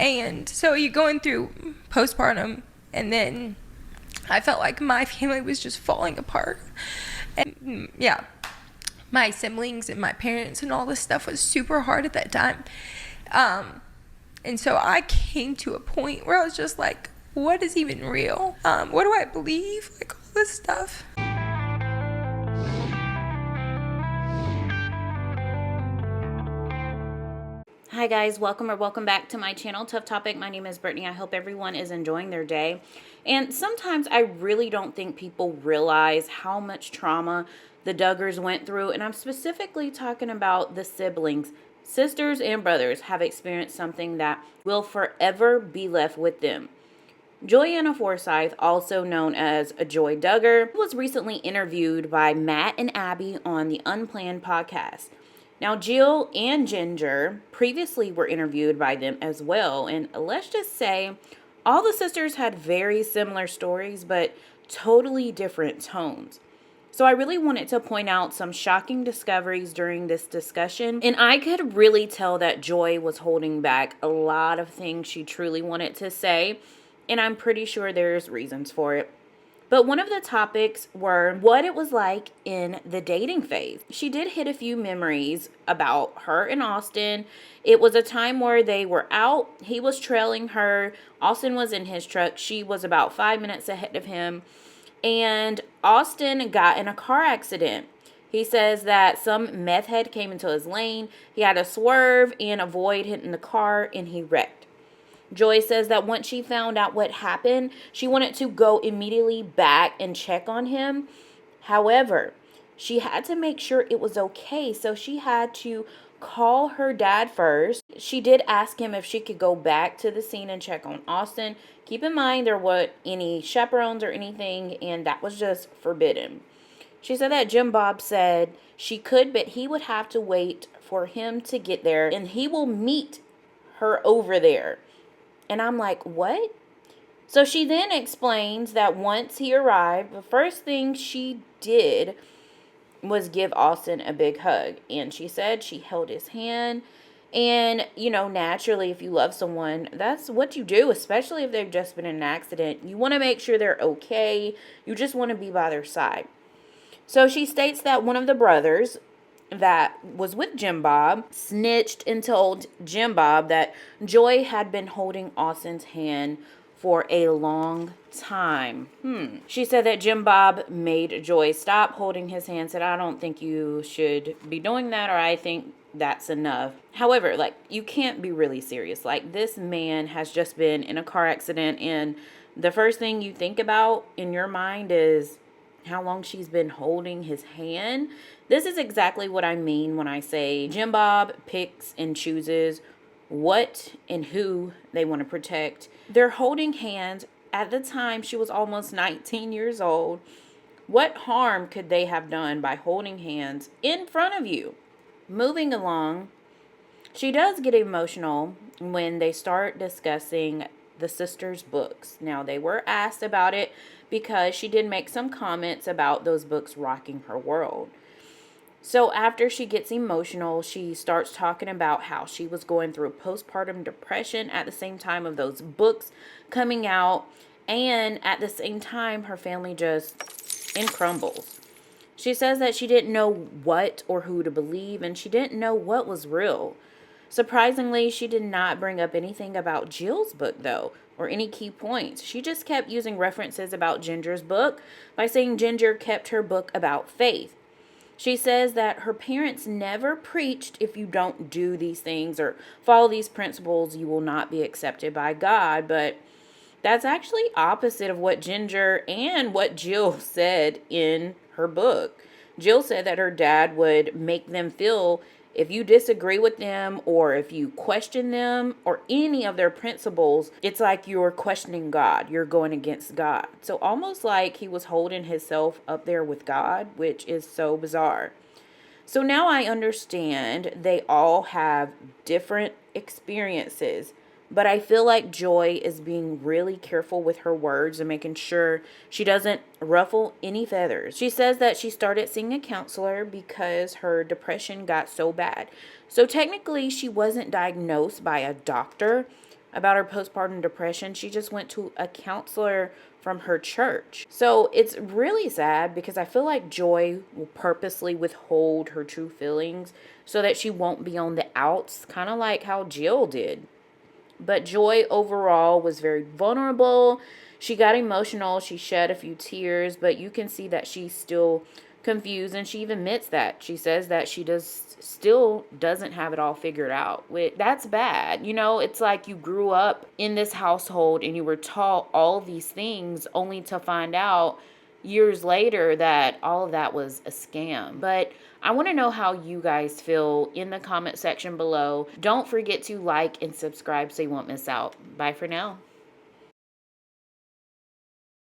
And so you're going through postpartum, and then I felt like my family was just falling apart. And yeah, my siblings and my parents and all this stuff was super hard at that time. And so I came to a point where I was just like, what is even real? What do I believe? Like, all this stuff. Hi guys, welcome back to my channel, Tough Topic. My name is Brittany. I hope everyone is enjoying their day. And sometimes I really don't think people realize how much trauma the Duggars went through. And I'm specifically talking about the siblings. Sisters and brothers have experienced something that will forever be left with them. Joyanna Forsyth, also known as Joy Duggar, was recently interviewed by Matt and Abby on the Unplanned podcast. Now, Jill and Ginger previously were interviewed by them as well, and let's just say all the sisters had very similar stories, but totally different tones. So I really wanted to point out some shocking discoveries during this discussion, and I could really tell that Joy was holding back a lot of things she truly wanted to say, and I'm pretty sure there's reasons for it. But one of the topics were what it was like in the dating phase. She did hit a few memories about her and Austin. It was a time where they were out. He was trailing her. Austin was in his truck. She was about 5 minutes ahead of him. And Austin got in a car accident. He says that some meth head came into his lane. He had to swerve and avoid hitting the car, and he wrecked. Joy says that once she found out what happened, she wanted to go immediately back and check on him. However, she had to make sure it was okay, so she had to call her dad first. She did ask him if she could go back to the scene and check on Austin. Keep in mind there weren't any chaperones or anything, and that was just forbidden. She said that Jim Bob said she could, but he would have to wait for him to get there, and he will meet her over there. And I'm like, what? So she then explains that once he arrived, the first thing she did was give Austin a big hug. And she said she held his hand. And, naturally, if you love someone, that's what you do, especially if they've just been in an accident. You want to make sure they're okay. You just want to be by their side. So she states that one of the brothers that was with Jim Bob snitched and told Jim Bob that Joy had been holding Austin's hand for a long time. She said that Jim Bob made Joy stop holding his hand, said, I don't think you should be doing that, or I think that's enough. However, you can't be really serious. This man has just been in a car accident, and the first thing you think about in your mind is how long she's been holding his hand. This is exactly what I mean when I say Jim Bob picks and chooses what and who they want to protect. They're holding hands. At the time, she was almost 19 years old. What harm could they have done by holding hands in front of you? Moving along, she does get emotional when they start discussing the sisters' books. Now, they were asked about it because she did make some comments about those books rocking her world. So after she gets emotional, she starts talking about how she was going through postpartum depression at the same time of those books coming out. And at the same time, her family just in crumbles. She says that she didn't know what or who to believe, and she didn't know what was real. Surprisingly, she did not bring up anything about Jill's book, though, or any key points. She just kept using references about Ginger's book by saying Ginger kept her book about faith. She says that her parents never preached if you don't do these things or follow these principles, you will not be accepted by God. But that's actually opposite of what Ginger and what Jill said in her book. Jill said that her dad would make them feel if you disagree with them or if you question them or any of their principles, it's like you're questioning God. You're going against God. So almost like he was holding himself up there with God, which is so bizarre. So now I understand they all have different experiences, but I feel like Joy is being really careful with her words and making sure she doesn't ruffle any feathers. She says that she started seeing a counselor because her depression got so bad. So technically she wasn't diagnosed by a doctor, about her postpartum depression. She just went to a counselor from her church. So it's really sad because I feel like Joy will purposely withhold her true feelings so that she won't be on the outs, kind of like how Jill did. But Joy overall was very vulnerable. She got emotional. She shed a few tears, but you can see that she's still confused, and she even admits that. She says that she still doesn't have it all figured out. That's bad. You know, it's like you grew up in this household and you were taught all these things only to find out years later that all of that was a scam. But I want to know how you guys feel in the comment section below. Don't forget to like and subscribe so you won't miss out. Bye for now.